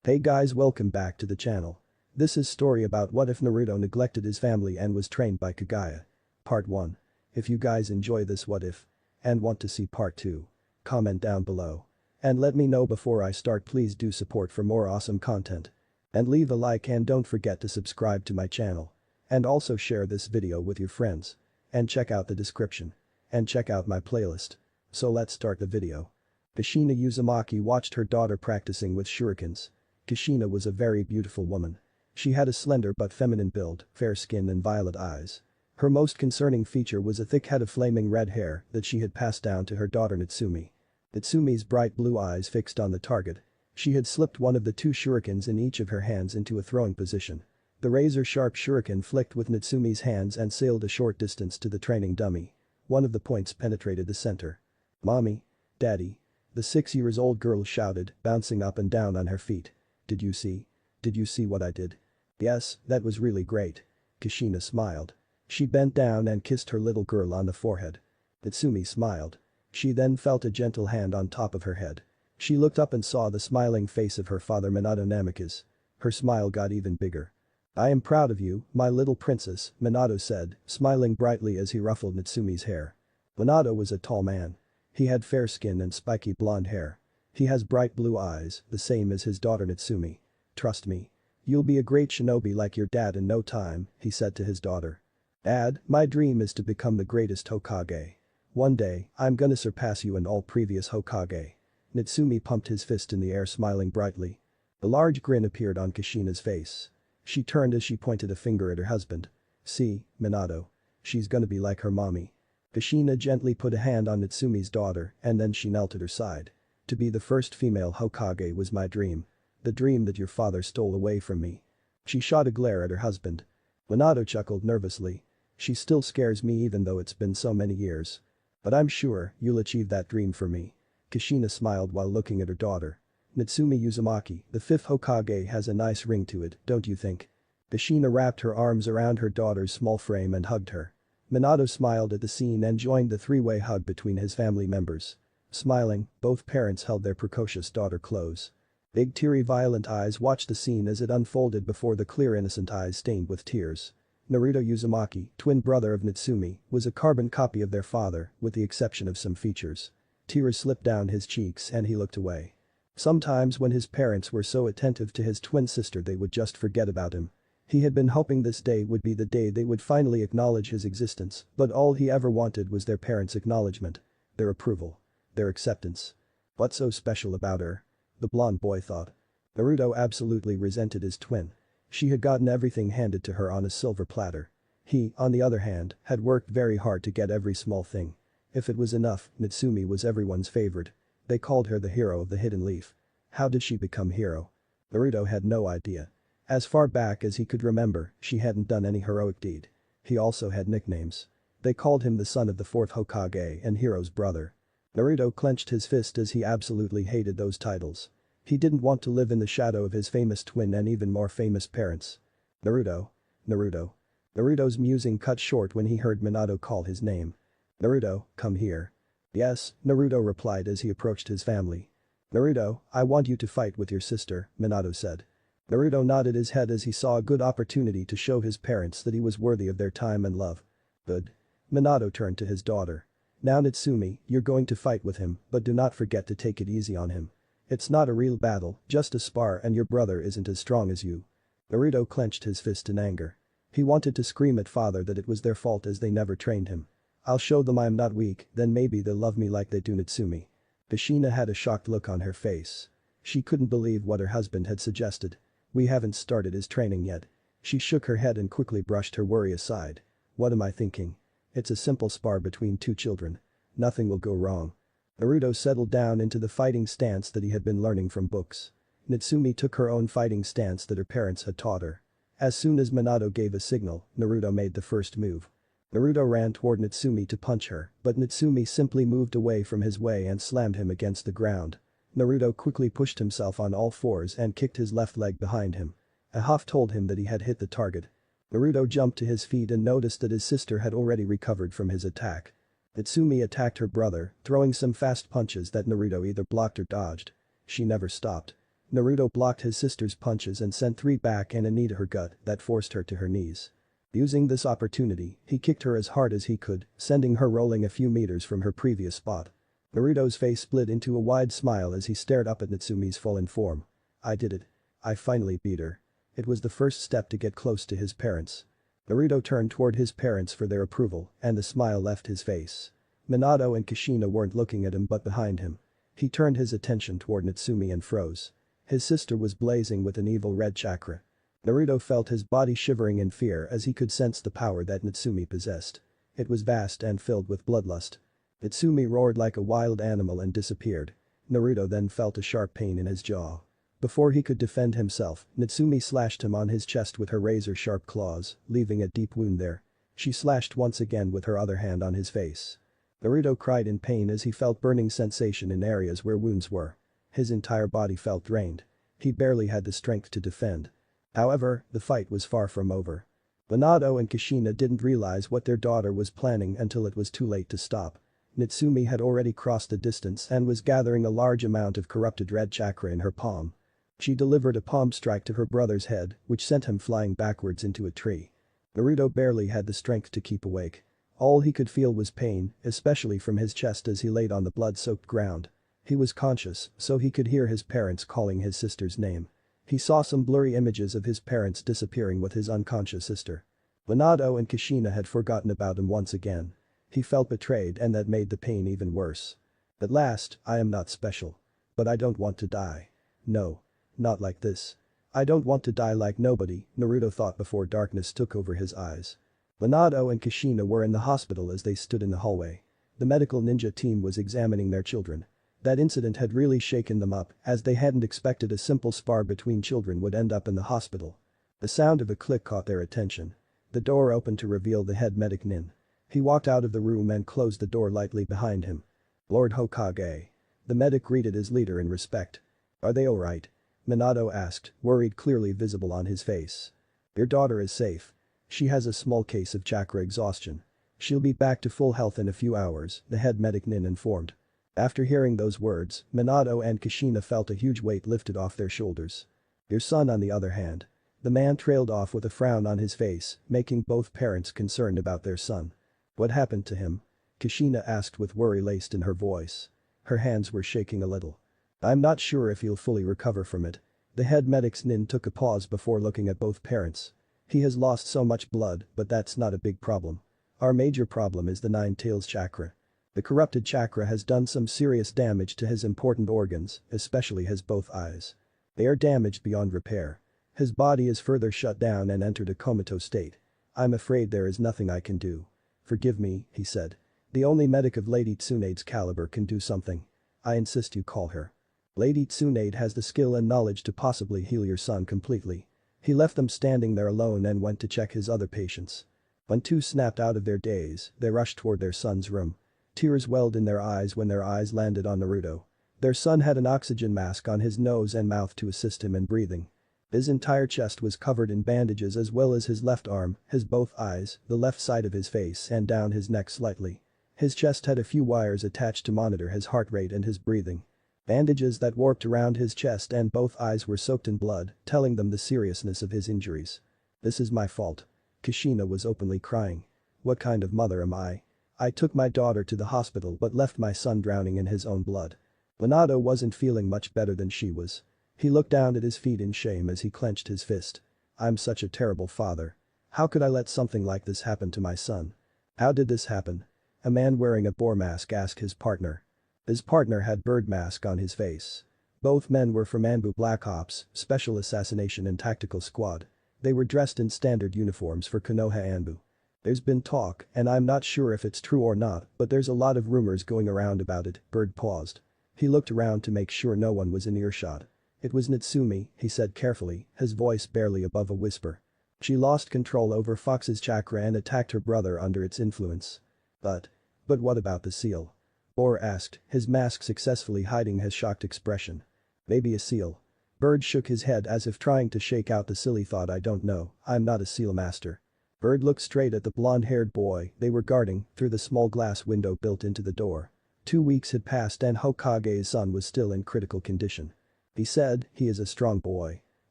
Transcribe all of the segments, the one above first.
Hey guys, welcome back to the channel. This is story about what if Naruto neglected his family and was trained by Kaguya. Part 1. If you guys enjoy this what if and want to see part 2, comment down below. And let me know before I start. Please do support for more awesome content. And leave a like and don't forget to subscribe to my channel. And also share this video with your friends. And check out the description. And check out my playlist. So let's start the video. Kushina Uzumaki watched her daughter practicing with shurikens. Kushina was a very beautiful woman. She had a slender but feminine build, fair skin and violet eyes. Her most concerning feature was a thick head of flaming red hair that she had passed down to her daughter Natsumi. Natsumi's bright blue eyes fixed on the target. She had slipped one of the two shurikens in each of her hands into a throwing position. The razor-sharp shuriken flicked with Natsumi's hands and sailed a short distance to the training dummy. One of the points penetrated the center. "Mommy. Daddy." The 6-year-old girl shouted, bouncing up and down on her feet. Did you see? Did you see what I did?" "Yes, that was really great." Kushina smiled. She bent down and kissed her little girl on the forehead. Natsumi smiled. She then felt a gentle hand on top of her head. She looked up and saw the smiling face of her father Minato Namikaze. Her smile got even bigger. "I am proud of you, my little princess," Minato said, smiling brightly as he ruffled Natsumi's hair. Minato was a tall man. He had fair skin and spiky blonde hair. He has bright blue eyes, the same as his daughter Natsumi. "Trust me. You'll be a great shinobi like your dad in no time," he said to his daughter. "Dad, my dream is to become the greatest Hokage. One day, I'm gonna surpass you and all previous Hokage." Natsumi pumped his fist in the air, smiling brightly. A large grin appeared on Kushina's face. She turned as she pointed a finger at her husband. "See, Minato. She's gonna be like her mommy." Kushina gently put a hand on Natsumi's daughter and then she knelt at her side. "To be the first female Hokage was my dream. The dream that your father stole away from me." She shot a glare at her husband. Minato chuckled nervously. "She still scares me even though it's been so many years. But I'm sure you'll achieve that dream for me." Kushina smiled while looking at her daughter. "Natsumi Uzumaki, the 5th Hokage has a nice ring to it, don't you think?" Kushina wrapped her arms around her daughter's small frame and hugged her. Minato smiled at the scene and joined the three-way hug between his family members. Smiling, both parents held their precocious daughter close. Big teary violent eyes watched the scene as it unfolded before the clear innocent eyes stained with tears. Naruto Uzumaki, twin brother of Natsumi, was a carbon copy of their father, with the exception of some features. Tears slipped down his cheeks and he looked away. Sometimes when his parents were so attentive to his twin sister they would just forget about him. He had been hoping this day would be the day they would finally acknowledge his existence, but all he ever wanted was their parents' acknowledgement. Their approval. Their acceptance. What's so special about her? The blonde boy thought. Naruto absolutely resented his twin. She had gotten everything handed to her on a silver platter. He, on the other hand, had worked very hard to get every small thing. If it was enough, Natsumi was everyone's favorite. They called her the hero of the hidden leaf. How did she become hero? Naruto had no idea. As far back as he could remember, she hadn't done any heroic deed. He also had nicknames. They called him the son of the 4th Hokage and Hero's brother. Naruto clenched his fist as he absolutely hated those titles. He didn't want to live in the shadow of his famous twin and even more famous parents. "Naruto. Naruto." Naruto's musing cut short when he heard Minato call his name. "Naruto, come here." "Yes," Naruto replied as he approached his family. "Naruto, I want you to fight with your sister," Minato said. Naruto nodded his head as he saw a good opportunity to show his parents that he was worthy of their time and love. "Good." Minato turned to his daughter. "Now Natsumi, you're going to fight with him, but do not forget to take it easy on him. It's not a real battle, just a spar and your brother isn't as strong as you." Naruto clenched his fist in anger. He wanted to scream at father that it was their fault as they never trained him. "I'll show them I'm not weak, then maybe they'll love me like they do Natsumi." Kushina had a shocked look on her face. She couldn't believe what her husband had suggested. "We haven't started his training yet." She shook her head and quickly brushed her worry aside. "What am I thinking? It's a simple spar between two children. Nothing will go wrong." Naruto settled down into the fighting stance that he had been learning from books. Natsumi took her own fighting stance that her parents had taught her. As soon as Minato gave a signal, Naruto made the first move. Naruto ran toward Natsumi to punch her, but Natsumi simply moved away from his way and slammed him against the ground. Naruto quickly pushed himself on all fours and kicked his left leg behind him. A huff told him that he had hit the target. Naruto jumped to his feet and noticed that his sister had already recovered from his attack. Natsumi attacked her brother, throwing some fast punches that Naruto either blocked or dodged. She never stopped. Naruto blocked his sister's punches and sent 3 back and a knee to her gut that forced her to her knees. Using this opportunity, he kicked her as hard as he could, sending her rolling a few meters from her previous spot. Naruto's face split into a wide smile as he stared up at Natsume's fallen form. I did it. I finally beat her. It was the first step to get close to his parents. Naruto turned toward his parents for their approval, and the smile left his face. Minato and Kushina weren't looking at him but behind him. He turned his attention toward Natsumi and froze. His sister was blazing with an evil red chakra. Naruto felt his body shivering in fear as he could sense the power that Natsumi possessed. It was vast and filled with bloodlust. Natsumi roared like a wild animal and disappeared. Naruto then felt a sharp pain in his jaw. Before he could defend himself, Natsumi slashed him on his chest with her razor-sharp claws, leaving a deep wound there. She slashed once again with her other hand on his face. Naruto cried in pain as he felt burning sensation in areas where wounds were. His entire body felt drained. He barely had the strength to defend. However, the fight was far from over. Minato and Kushina didn't realize what their daughter was planning until it was too late to stop. Natsumi had already crossed the distance and was gathering a large amount of corrupted red chakra in her palm. She delivered a palm strike to her brother's head, which sent him flying backwards into a tree. Naruto barely had the strength to keep awake. All he could feel was pain, especially from his chest as he laid on the blood-soaked ground. He was conscious, so he could hear his parents calling his sister's name. He saw some blurry images of his parents disappearing with his unconscious sister. Minato and Kushina had forgotten about him once again. He felt betrayed and that made the pain even worse. At last, I am not special. But I don't want to die. No. Not like this. I don't want to die like nobody, Naruto thought before darkness took over his eyes. Minato and Kushina were in the hospital as they stood in the hallway. The medical ninja team was examining their children. That incident had really shaken them up, as they hadn't expected a simple spar between children would end up in the hospital. The sound of a click caught their attention. The door opened to reveal the head medic Nin. He walked out of the room and closed the door lightly behind him. Lord Hokage. The medic greeted his leader in respect. Are they alright? Minato asked, worried clearly visible on his face. Your daughter is safe. She has a small case of chakra exhaustion. She'll be back to full health in a few hours, the head medic Nin informed. After hearing those words, Minato and Kushina felt a huge weight lifted off their shoulders. Your son on the other hand. The man trailed off with a frown on his face, making both parents concerned about their son. What happened to him? Kushina asked with worry laced in her voice. Her hands were shaking a little. I'm not sure if he'll fully recover from it. The head medic's Nin took a pause before looking at both parents. He has lost so much blood, but that's not a big problem. Our major problem is the Nine Tails chakra. The corrupted chakra has done some serious damage to his important organs, especially his both eyes. They are damaged beyond repair. His body is further shut down and entered a comatose state. I'm afraid there is nothing I can do. Forgive me, he said. The only medic of Lady Tsunade's caliber can do something. I insist you call her. Lady Tsunade has the skill and knowledge to possibly heal your son completely. He left them standing there alone and went to check his other patients. When two snapped out of their daze, they rushed toward their son's room. Tears welled in their eyes when their eyes landed on Naruto. Their son had an oxygen mask on his nose and mouth to assist him in breathing. His entire chest was covered in bandages as well as his left arm, his both eyes, the left side of his face and down his neck slightly. His chest had a few wires attached to monitor his heart rate and his breathing. Bandages that warped around his chest and both eyes were soaked in blood, telling them the seriousness of his injuries. This is my fault. Kushina was openly crying. What kind of mother am I? I took my daughter to the hospital but left my son drowning in his own blood. Minato wasn't feeling much better than she was. He looked down at his feet in shame as he clenched his fist. I'm such a terrible father. How could I let something like this happen to my son? How did this happen? A man wearing a boar mask asked his partner. His partner had bird mask on his face. Both men were from Anbu Black Ops, Special Assassination and Tactical Squad. They were dressed in standard uniforms for Konoha Anbu. There's been talk, and I'm not sure if it's true or not, but there's a lot of rumors going around about it, Bird paused. He looked around to make sure no one was in earshot. It was Natsumi, he said carefully, his voice barely above a whisper. She lost control over Fox's chakra and attacked her brother under its influence. But what about the seal? Boar asked, his mask successfully hiding his shocked expression. Maybe a seal. Bird shook his head as if trying to shake out the silly thought. I don't know, I'm not a seal master. Bird looked straight at the blonde-haired boy they were guarding through the small glass window built into the door. 2 weeks had passed and Hokage's son was still in critical condition. He said, he is a strong boy.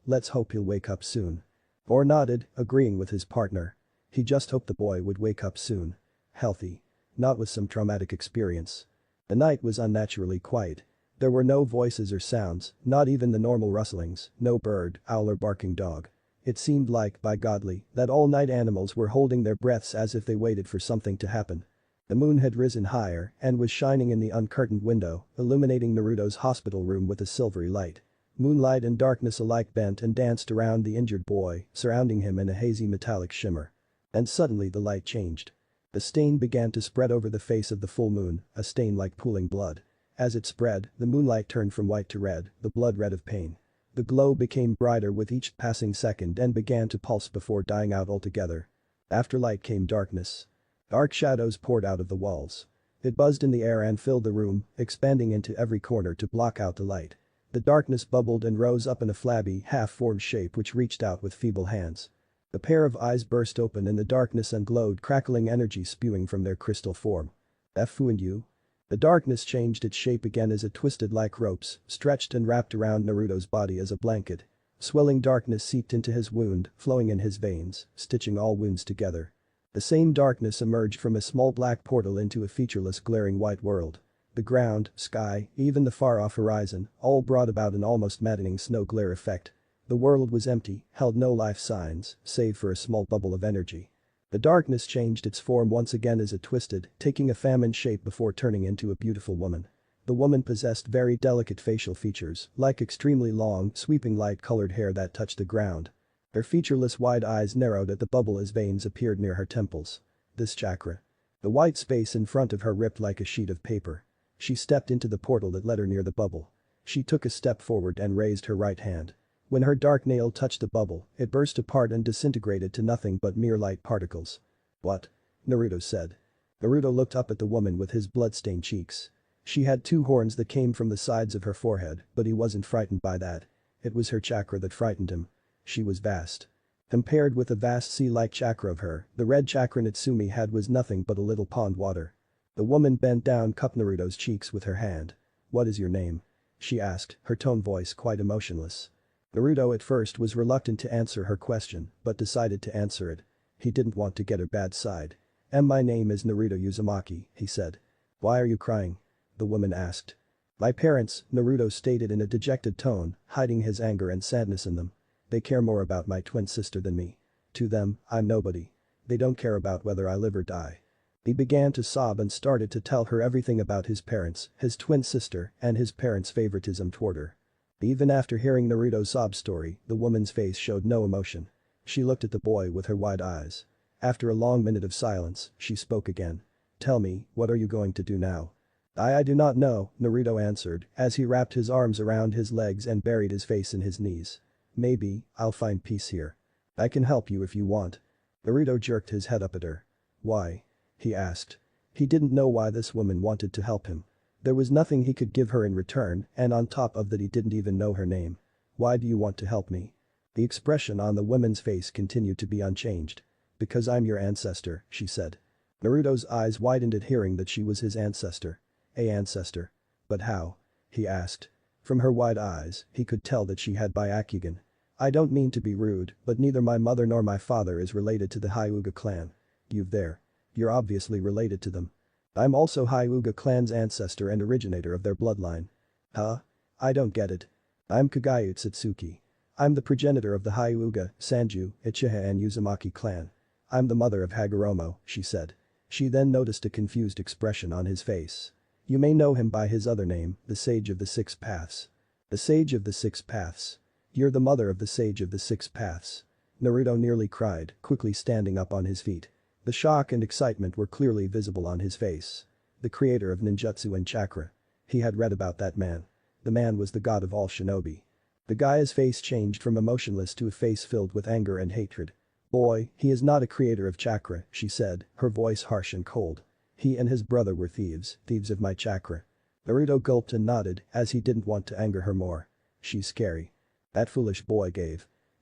Let's hope he'll wake up soon. Or nodded, agreeing with his partner. He just hoped the boy would wake up soon. Healthy. Not with some traumatic experience. The night was unnaturally quiet. There were no voices or sounds, not even the normal rustlings, no bird, owl or barking dog. It seemed like, by godly, that all night animals were holding their breaths as if they waited for something to happen. The moon had risen higher and was shining in the uncurtained window, illuminating Naruto's hospital room with a silvery light. Moonlight and darkness alike bent and danced around the injured boy, surrounding him in a hazy metallic shimmer. And suddenly the light changed. The stain began to spread over the face of the full moon, a stain like pooling blood. As it spread, the moonlight turned from white to red, the blood red of pain. The glow became brighter with each passing second and began to pulse before dying out altogether. After light came darkness. Dark shadows poured out of the walls. It buzzed in the air and filled the room, expanding into every corner to block out the light. The darkness bubbled and rose up in a flabby, half-formed shape which reached out with feeble hands. A pair of eyes burst open in the darkness and glowed, crackling energy spewing from their crystal form. Fu and you? The darkness changed its shape again as it twisted like ropes, stretched and wrapped around Naruto's body as a blanket. Swelling darkness seeped into his wound, flowing in his veins, stitching all wounds together. The same darkness emerged from a small black portal into a featureless glaring white world. The ground, sky, even the far-off horizon, all brought about an almost maddening snow glare effect. The world was empty, held no life signs, save for a small bubble of energy. The darkness changed its form once again as it twisted, taking a famine shape before turning into a beautiful woman. The woman possessed very delicate facial features, like extremely long, sweeping light-colored hair that touched the ground. Her featureless wide eyes narrowed at the bubble as veins appeared near her temples. This chakra. The white space in front of her ripped like a sheet of paper. She stepped into the portal that led her near the bubble. She took a step forward and raised her right hand. When her dark nail touched the bubble, it burst apart and disintegrated to nothing but mere light particles. What? Naruto said. Naruto looked up at the woman with his blood-stained cheeks. She had two horns that came from the sides of her forehead, but he wasn't frightened by that. It was her chakra that frightened him. She was vast. Compared with the vast sea-like chakra of her, the red chakra Natsumi had was nothing but a little pond water. The woman bent down, cupped Naruto's cheeks with her hand. What is your name? She asked, her tone voice quite emotionless. Naruto at first was reluctant to answer her question, but decided to answer it. He didn't want to get her bad side. My name is Naruto Uzumaki, he said. Why are you crying? The woman asked. My parents, Naruto stated in a dejected tone, hiding his anger and sadness in them. They care more about my twin sister than me. To them, I'm nobody. They don't care about whether I live or die. He began to sob and started to tell her everything about his parents, his twin sister, and his parents' favoritism toward her. Even after hearing Naruto's sob story, the woman's face showed no emotion. She looked at the boy with her wide eyes. After a long minute of silence, she spoke again. Tell me, what are you going to do now? I do not know, Naruto answered, as he wrapped his arms around his legs and buried his face in his knees. Maybe, I'll find peace here. I can help you if you want. Naruto jerked his head up at her. Why? He asked. He didn't know why this woman wanted to help him. There was nothing he could give her in return, and on top of that he didn't even know her name. Why do you want to help me? The expression on the woman's face continued to be unchanged. Because I'm your ancestor, she said. Naruto's eyes widened at hearing that she was his ancestor. A ancestor. But how? He asked. From her wide eyes, he could tell that she had Byakugan. I don't mean to be rude, but neither my mother nor my father is related to the Hyuga clan. You're obviously related to them. I'm also Hyuga clan's ancestor and originator of their bloodline. Huh? I don't get it. I'm Kaguya Tsutsuki. I'm the progenitor of the Hyuga, Sanju, Uchiha and Uzumaki clan. I'm the mother of Hagoromo, she said. She then noticed a confused expression on his face. You may know him by his other name, the Sage of the Six Paths. The Sage of the Six Paths. You're the mother of the Sage of the Six Paths. Naruto nearly cried, quickly standing up on his feet. The shock and excitement were clearly visible on his face. The creator of ninjutsu and chakra. He had read about that man. The man was the god of all shinobi. The guy's face changed from emotionless to a face filled with anger and hatred. Boy, he is not a creator of chakra, she said, her voice harsh and cold. He and his brother were thieves of my chakra. Naruto gulped and nodded, as he didn't want to anger her more. She's scary. That foolish boy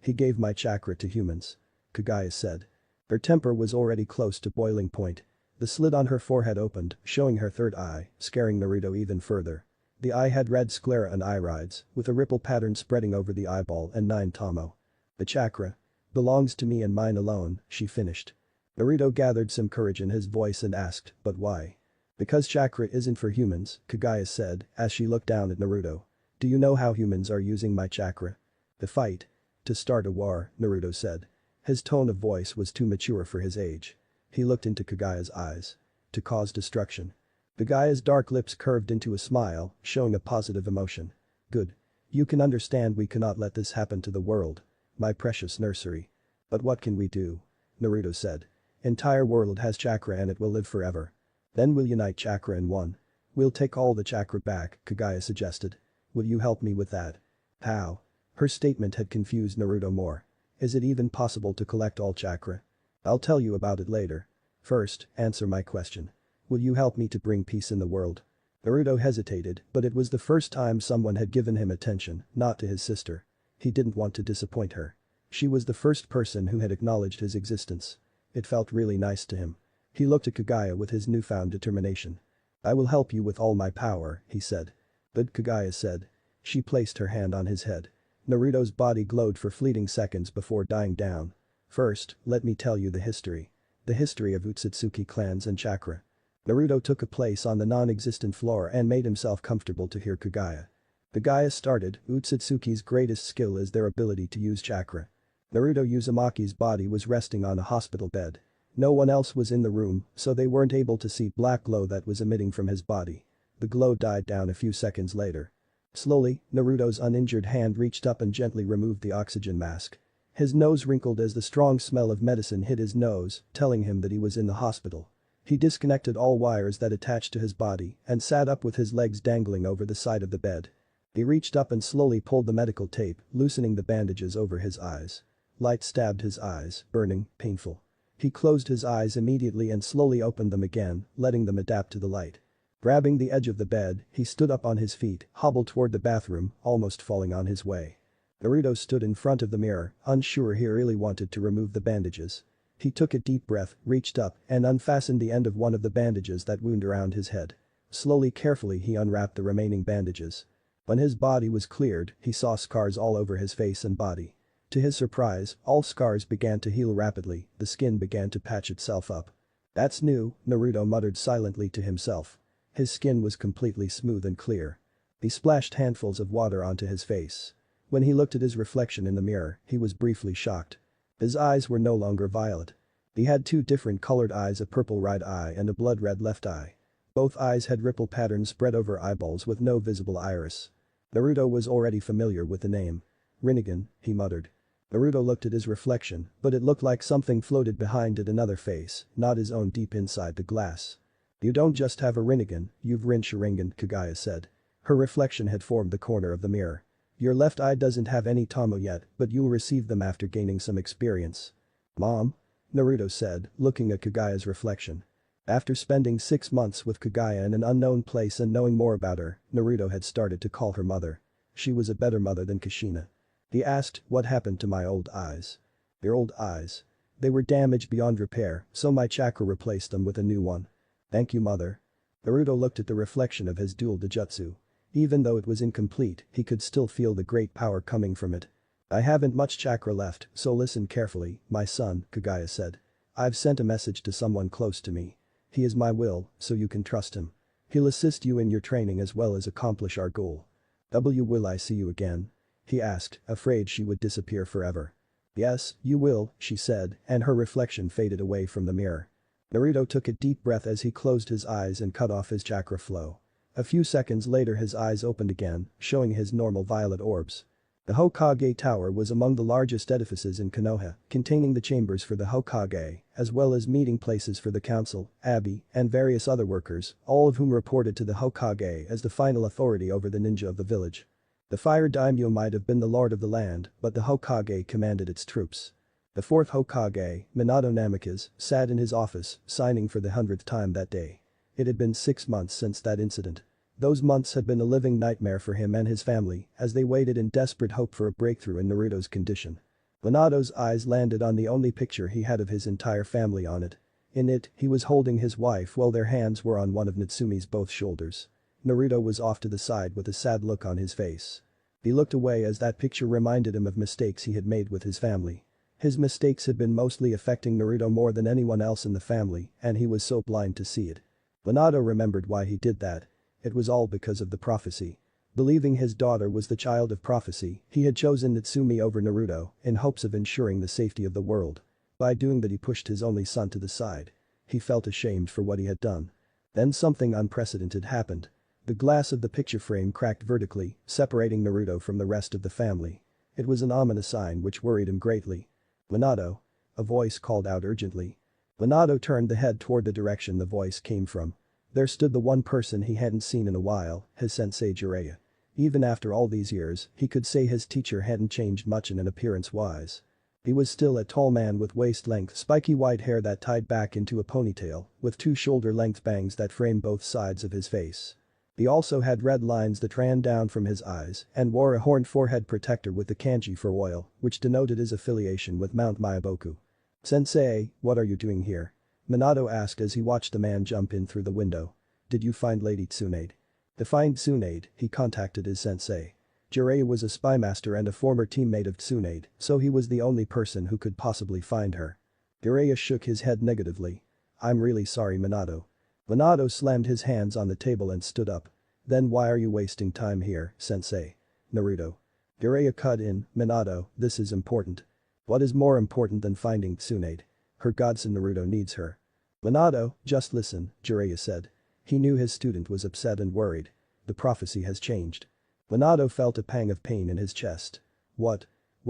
He gave my chakra to humans. Kaguya said. Her temper was already close to boiling point. The slit on her forehead opened, showing her third eye, scaring Naruto even further. The eye had red sclera and irides, with a ripple pattern spreading over the eyeball and 9 tomo. The chakra belongs to me and mine alone, she finished. Naruto gathered some courage in his voice and asked, but why? Because chakra isn't for humans, Kaguya said, as she looked down at Naruto. Do you know how humans are using my chakra? To fight. To start a war, Naruto said. His tone of voice was too mature for his age. He looked into Kaguya's eyes. To cause destruction. Kaguya's dark lips curved into a smile, showing a positive emotion. Good. You can understand we cannot let this happen to the world. My precious nursery. But what can we do? Naruto said. Entire world has chakra and it will live forever. Then we'll unite chakra in one. We'll take all the chakra back, Kaguya suggested. Will you help me with that? How? Her statement had confused Naruto more. Is it even possible to collect all chakra? I'll tell you about it later. First, answer my question. Will you help me to bring peace in the world? Naruto hesitated, but it was the first time someone had given him attention, not to his sister. He didn't want to disappoint her. She was the first person who had acknowledged his existence. It felt really nice to him. He looked at Kaguya with his newfound determination. I will help you with all my power, he said. But Kaguya said. She placed her hand on his head. Naruto's body glowed for fleeting seconds before dying down. First, let me tell you the history. The history of Utsutsuki clans and chakra. Naruto took a place on the non-existent floor and made himself comfortable to hear Kaguya. Kaguya started, Utsutsuki's greatest skill is their ability to use chakra. Naruto Uzumaki's body was resting on a hospital bed. No one else was in the room, so they weren't able to see black glow that was emitting from his body. The glow died down a few seconds later. Slowly, Naruto's uninjured hand reached up and gently removed the oxygen mask. His nose wrinkled as the strong smell of medicine hit his nose, telling him that he was in the hospital. He disconnected all wires that attached to his body and sat up with his legs dangling over the side of the bed. He reached up and slowly pulled the medical tape, loosening the bandages over his eyes. Light stabbed his eyes, burning, painful. He closed his eyes immediately and slowly opened them again, letting them adapt to the light. Grabbing the edge of the bed, he stood up on his feet, hobbled toward the bathroom, almost falling on his way. Naruto stood in front of the mirror, unsure he really wanted to remove the bandages. He took a deep breath, reached up, and unfastened the end of one of the bandages that wound around his head. Slowly carefully he unwrapped the remaining bandages. When his body was cleared, he saw scars all over his face and body. To his surprise, all scars began to heal rapidly, the skin began to patch itself up. That's new, Naruto muttered silently to himself. His skin was completely smooth and clear. He splashed handfuls of water onto his face. When he looked at his reflection in the mirror, he was briefly shocked. His eyes were no longer violet. He had two different colored eyes, a purple right eye and a blood red left eye. Both eyes had ripple patterns spread over eyeballs with no visible iris. Naruto was already familiar with the name. Rinnegan, he muttered. Naruto looked at his reflection, but it looked like something floated behind it, another face, not his own, deep inside the glass. You don't just have a Rinnegan, you've Rin Sharingan, Kaguya said. Her reflection had formed the corner of the mirror. Your left eye doesn't have any Tomo yet, but you'll receive them after gaining some experience. Mom? Naruto said, looking at Kaguya's reflection. After spending 6 months with Kaguya in an unknown place and knowing more about her, Naruto had started to call her mother. She was a better mother than Kushina. He asked, what happened to my old eyes? Your old eyes? They were damaged beyond repair, so my chakra replaced them with a new one. Thank you, mother. Naruto looked at the reflection of his dual Dojutsu. Even though it was incomplete, he could still feel the great power coming from it. I haven't much chakra left, so listen carefully, my son, Kaguya said. I've sent a message to someone close to me. He is my will, so you can trust him. He'll assist you in your training as well as accomplish our goal. Will I see you again? He asked, afraid she would disappear forever. Yes, you will, she said, and her reflection faded away from the mirror. Naruto took a deep breath as he closed his eyes and cut off his chakra flow. A few seconds later his eyes opened again, showing his normal violet orbs. The Hokage Tower was among the largest edifices in Konoha, containing the chambers for the Hokage, as well as meeting places for the council, abbey, and various other workers, all of whom reported to the Hokage as the final authority over the ninja of the village. The fire daimyo might have been the lord of the land, but the Hokage commanded its troops. The fourth Hokage, Minato Namikaze, sat in his office, signing for the 100th time that day. It had been 6 months since that incident. Those months had been a living nightmare for him and his family as they waited in desperate hope for a breakthrough in Naruto's condition. Minato's eyes landed on the only picture he had of his entire family on it. In it, he was holding his wife while their hands were on one of Natsume's both shoulders. Naruto was off to the side with a sad look on his face. He looked away as that picture reminded him of mistakes he had made with his family. His mistakes had been mostly affecting Naruto more than anyone else in the family, and he was so blind to see it. Minato remembered why he did that. It was all because of the prophecy. Believing his daughter was the child of prophecy, he had chosen Natsumi over Naruto in hopes of ensuring the safety of the world. By doing that he pushed his only son to the side. He felt ashamed for what he had done. Then something unprecedented happened. The glass of the picture frame cracked vertically, separating Naruto from the rest of the family. It was an ominous sign which worried him greatly. "Minato!" A voice called out urgently. Minato turned the head toward the direction the voice came from. There stood the one person he hadn't seen in a while, his sensei Jiraiya. Even after all these years, he could say his teacher hadn't changed much in an appearance-wise. He was still a tall man with waist-length spiky white hair that tied back into a ponytail, with two shoulder-length bangs that framed both sides of his face. He also had red lines that ran down from his eyes and wore a horned forehead protector with the kanji for oil, which denoted his affiliation with Mount Myoboku. "Sensei, what are you doing here?" Minato asked as he watched the man jump in through the window. "Did you find Lady Tsunade?" To find Tsunade, he contacted his sensei. Jiraiya was a spy master and a former teammate of Tsunade, so he was the only person who could possibly find her. Jiraiya shook his head negatively. "I'm really sorry, Minato." Minato slammed his hands on the table and stood up. "Then why are you wasting time here, sensei?" "Naruto." Jiraiya cut in, "Minato, this is important." "What is more important than finding Tsunade? Her godson Naruto needs her." "Minato, just listen," Jiraiya said. He knew his student was upset and worried. The prophecy has changed. Minato felt a pang of pain in his chest. What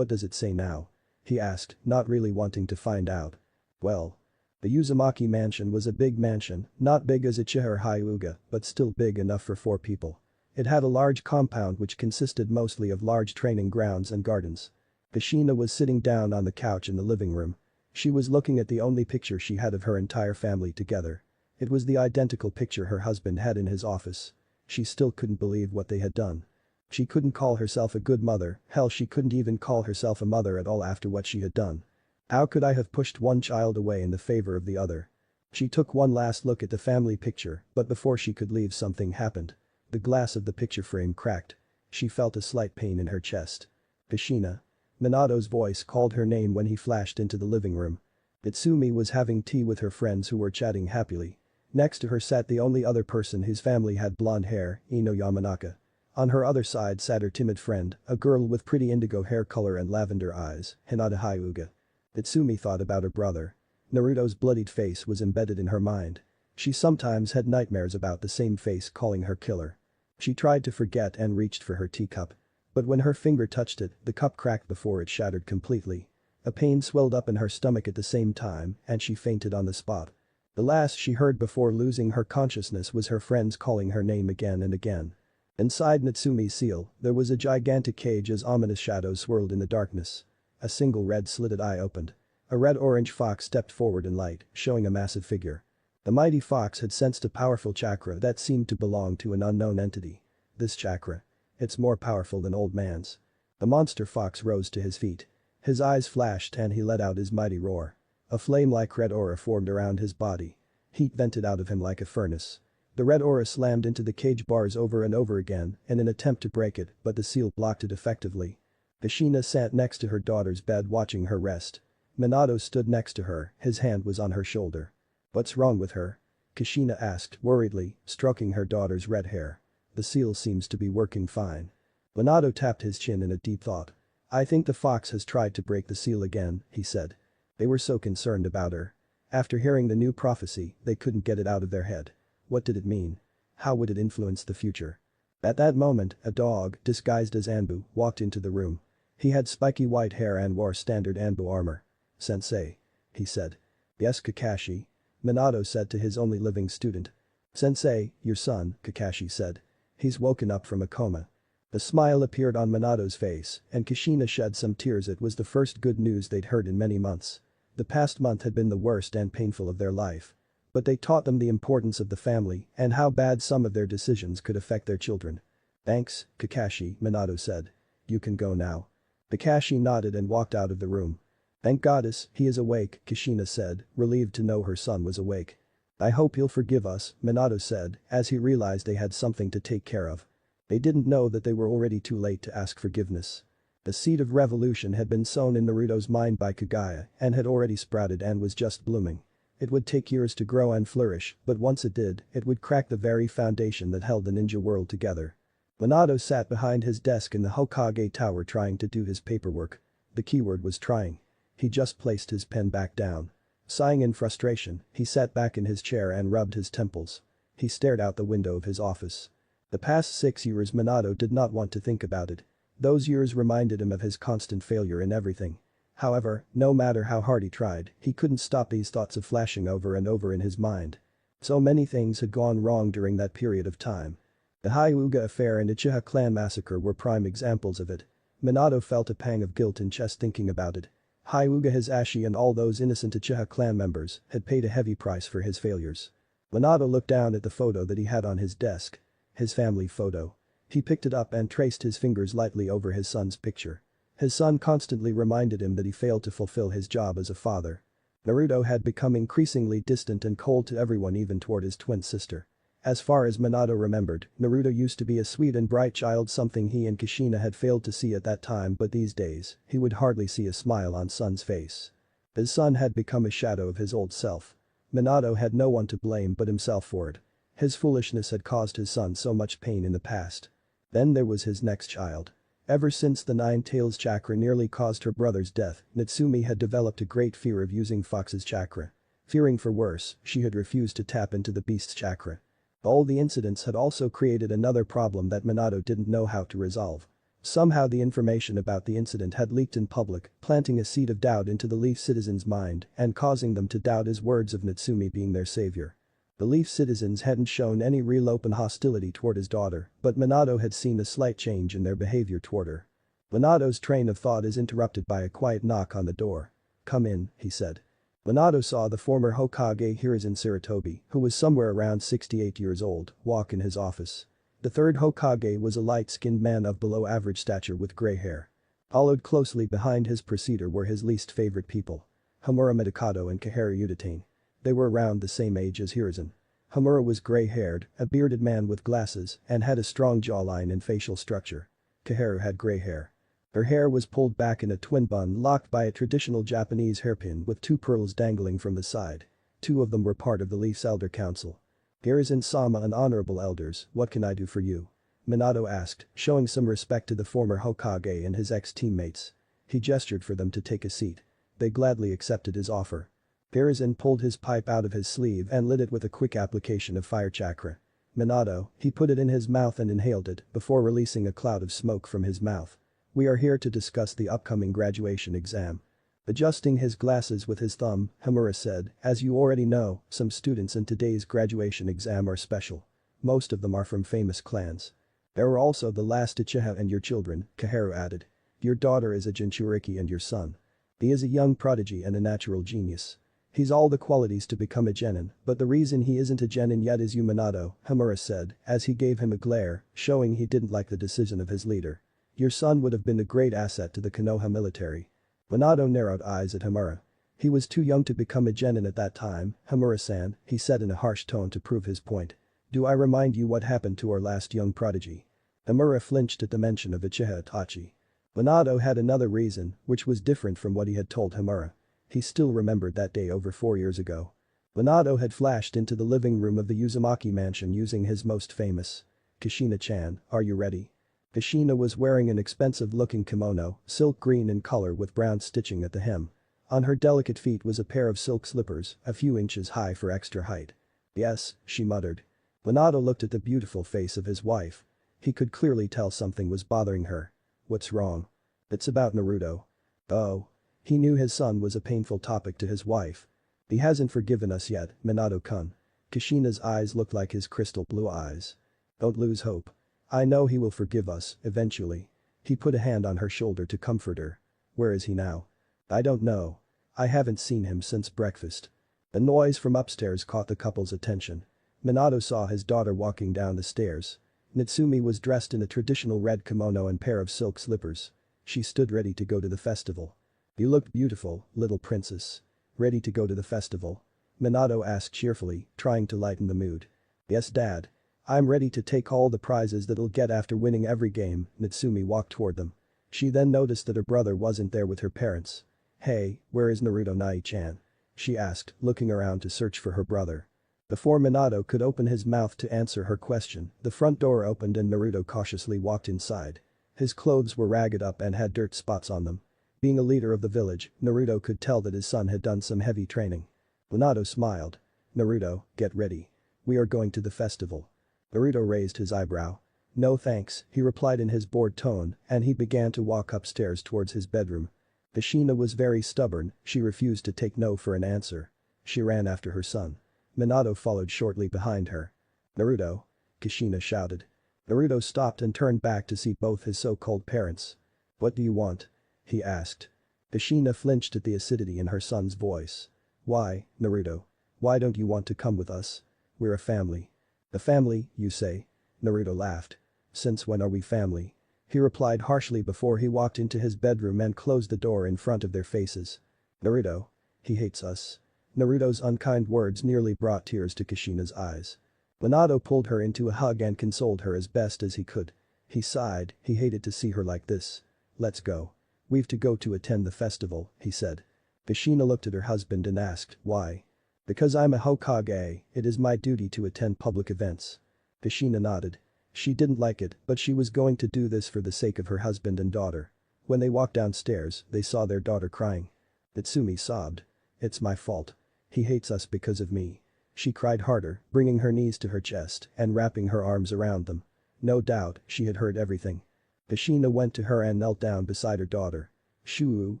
does it say now?" he asked, not really wanting to find out. "Well. The Uzumaki mansion was a big mansion, not big as Ichihara Hyuga, but still big enough for 4 people. It had a large compound which consisted mostly of large training grounds and gardens. Kushina was sitting down on the couch in the living room. She was looking at the only picture she had of her entire family together. It was the identical picture her husband had in his office. She still couldn't believe what they had done. She couldn't call herself a good mother, hell she couldn't even call herself a mother at all after what she had done. How could I have pushed one child away in the favor of the other? She took one last look at the family picture, but before she could leave something happened. The glass of the picture frame cracked. She felt a slight pain in her chest. "Kushina." Minato's voice called her name when he flashed into the living room. Itsumi was having tea with her friends who were chatting happily. Next to her sat the only other person whose family had blonde hair, Ino Yamanaka. On her other side sat her timid friend, a girl with pretty indigo hair color and lavender eyes, Hinata Hyuga. Itsumi thought about her brother. Naruto's bloodied face was embedded in her mind. She sometimes had nightmares about the same face calling her killer. She tried to forget and reached for her teacup. But when her finger touched it, the cup cracked before it shattered completely. A pain swelled up in her stomach at the same time and she fainted on the spot. The last she heard before losing her consciousness was her friends calling her name again and again. Inside Natsumi's seal, there was a gigantic cage as ominous shadows swirled in the darkness. A single red-slitted eye opened. A red-orange fox stepped forward in light, showing a massive figure. The mighty fox had sensed a powerful chakra that seemed to belong to an unknown entity. This chakra. It's more powerful than old man's. The monster fox rose to his feet. His eyes flashed and he let out his mighty roar. A flame-like red aura formed around his body. Heat vented out of him like a furnace. The red aura slammed into the cage bars over and over again in an attempt to break it, but the seal blocked it effectively. Kushina sat next to her daughter's bed watching her rest. Minato stood next to her, his hand was on her shoulder. "What's wrong with her?" Kushina asked worriedly, stroking her daughter's red hair. "The seal seems to be working fine." Minato tapped his chin in a deep thought. "I think the fox has tried to break the seal again," he said. They were so concerned about her. After hearing the new prophecy, they couldn't get it out of their head. What did it mean? How would it influence the future? At that moment, a dog, disguised as Anbu, walked into the room. He had spiky white hair and wore standard Anbu armor. "Sensei," he said. "Yes, Kakashi," Minato said to his only living student. "Sensei, your son," Kakashi said. "He's woken up from a coma." A smile appeared on Minato's face, and Kushina shed some tears. It was the first good news they'd heard in many months. The past month had been the worst and painful of their life. But they taught them the importance of the family and how bad some of their decisions could affect their children. "Thanks, Kakashi," Minato said. "You can go now." Kakashi nodded and walked out of the room. "Thank goddess, he is awake," Kushina said, relieved to know her son was awake. "I hope you'll forgive us," Minato said, as he realized they had something to take care of. They didn't know that they were already too late to ask forgiveness. The seed of revolution had been sown in Naruto's mind by Kaguya and had already sprouted and was just blooming. It would take years to grow and flourish, but once it did, it would crack the very foundation that held the ninja world together. Minato sat behind his desk in the Hokage tower trying to do his paperwork. The keyword was trying. He just placed his pen back down. Sighing in frustration, he sat back in his chair and rubbed his temples. He stared out the window of his office. The past 6 years Minato did not want to think about it. Those years reminded him of his constant failure in everything. However, no matter how hard he tried, he couldn't stop these thoughts of flashing over and over in his mind. So many things had gone wrong during that period of time. The Hyuga affair and Uchiha clan massacre were prime examples of it. Minato felt a pang of guilt in chest thinking about it. Hyuga Hisashi and all those innocent Uchiha clan members had paid a heavy price for his failures. Minato looked down at the photo that he had on his desk. His family photo. He picked it up and traced his fingers lightly over his son's picture. His son constantly reminded him that he failed to fulfill his job as a father. Naruto had become increasingly distant and cold to everyone, even toward his twin sister. As far as Minato remembered, Naruto used to be a sweet and bright child, something he and Kushina had failed to see at that time, but these days, he would hardly see a smile on son's face. His son had become a shadow of his old self. Minato had no one to blame but himself for it. His foolishness had caused his son so much pain in the past. Then there was his next child. Ever since the Nine Tails chakra nearly caused her brother's death, Natsumi had developed a great fear of using Fox's chakra. Fearing for worse, she had refused to tap into the beast's chakra. All the incidents had also created another problem that Minato didn't know how to resolve. Somehow the information about the incident had leaked in public, planting a seed of doubt into the Leaf citizens' mind and causing them to doubt his words of Natsumi being their savior. The Leaf citizens hadn't shown any real open hostility toward his daughter, but Minato had seen a slight change in their behavior toward her. Minato's train of thought is interrupted by a quiet knock on the door. "Come in," he said. Minato saw the former Hokage Hiruzen Sarutobi, who was somewhere around 68 years old, walk in his office. The third Hokage was a light-skinned man of below-average stature with gray hair. Followed closely behind his preceder were his least favorite people. Homura Midokado and Kaharu Udatain. They were around the same age as Hiruzen. Homura was gray-haired, a bearded man with glasses, and had a strong jawline and facial structure. Kaharu had gray hair. Her hair was pulled back in a twin bun locked by a traditional Japanese hairpin with 2 pearls dangling from the side. 2 of them were part of the Leaf's Elder Council. "Hiruzen-sama and honorable elders, what can I do for you?" Minato asked, showing some respect to the former Hokage and his ex-teammates. He gestured for them to take a seat. They gladly accepted his offer. Hiruzen pulled his pipe out of his sleeve and lit it with a quick application of fire chakra. Minato, he put it in his mouth and inhaled it before releasing a cloud of smoke from his mouth. "We are here to discuss the upcoming graduation exam." Adjusting his glasses with his thumb, Homura said, "As you already know, some students in today's graduation exam are special. Most of them are from famous clans. There are also the last Uchiha and your children," Kaharu added. "Your daughter is a Jinchuriki and your son. He is a young prodigy and a natural genius. He's all the qualities to become a genin, but the reason he isn't a genin yet is you, Minato," Homura said, as he gave him a glare, showing he didn't like the decision of his leader. "Your son would have been a great asset to the Konoha military." Minato narrowed eyes at Homura. "He was too young to become a genin at that time, Homura-san," he said in a harsh tone to prove his point. "Do I remind you what happened to our last young prodigy?" Homura flinched at the mention of Uchiha Itachi. Minato had another reason, which was different from what he had told Homura. He still remembered that day over 4 years ago. Minato had flashed into the living room of the Uzumaki mansion using his most famous. "Kushina-chan, are you ready?" Kushina was wearing an expensive-looking kimono, silk green in color with brown stitching at the hem. On her delicate feet was a pair of silk slippers, a few inches high for extra height. "Yes," she muttered. Minato looked at the beautiful face of his wife. He could clearly tell something was bothering her. "What's wrong?" "It's about Naruto." "Oh." He knew his son was a painful topic to his wife. "He hasn't forgiven us yet, Minato-kun." Kushina's eyes looked like his crystal blue eyes. "Don't lose hope. I know he will forgive us, eventually." He put a hand on her shoulder to comfort her. "Where is he now?" "I don't know. I haven't seen him since breakfast." A noise from upstairs caught the couple's attention. Minato saw his daughter walking down the stairs. Natsumi was dressed in a traditional red kimono and pair of silk slippers. She stood ready to go to the festival. "You look beautiful, little princess." "Ready to go to the festival?" Minato asked cheerfully, trying to lighten the mood. Yes dad. I'm ready to take all the prizes that'll get after winning every game. Natsumi walked toward them. She then noticed that her brother wasn't there with her parents. Hey, where is Naruto Nai-chan? She asked, looking around to search for her brother. Before Minato could open his mouth to answer her question, the front door opened and Naruto cautiously walked inside. His clothes were ragged up and had dirt spots on them. Being a leader of the village, Naruto could tell that his son had done some heavy training. Minato smiled. Naruto, get ready. We are going to the festival. Naruto raised his eyebrow. No thanks, he replied in his bored tone, and he began to walk upstairs towards his bedroom. Kushina was very stubborn, she refused to take no for an answer. She ran after her son. Minato followed shortly behind her. Naruto! Kushina shouted. Naruto stopped and turned back to see both his so-called parents. What do you want? He asked. Kushina flinched at the acidity in her son's voice. Why, Naruto? Why don't you want to come with us? We're a family. A family, you say? Naruto laughed. Since when are we family? He replied harshly before he walked into his bedroom and closed the door in front of their faces. Naruto. He hates us. Naruto's unkind words nearly brought tears to Kushina's eyes. Minato pulled her into a hug and consoled her as best as he could. He sighed, he hated to see her like this. Let's go. We've to go to attend the festival, he said. Kushina looked at her husband and asked, why? Because I'm a Hokage, it is my duty to attend public events. Kushina nodded. She didn't like it, but she was going to do this for the sake of her husband and daughter. When they walked downstairs, they saw their daughter crying. Natsumi sobbed. It's my fault. He hates us because of me. She cried harder, bringing her knees to her chest and wrapping her arms around them. No doubt, she had heard everything. Kushina went to her and knelt down beside her daughter. Shoo,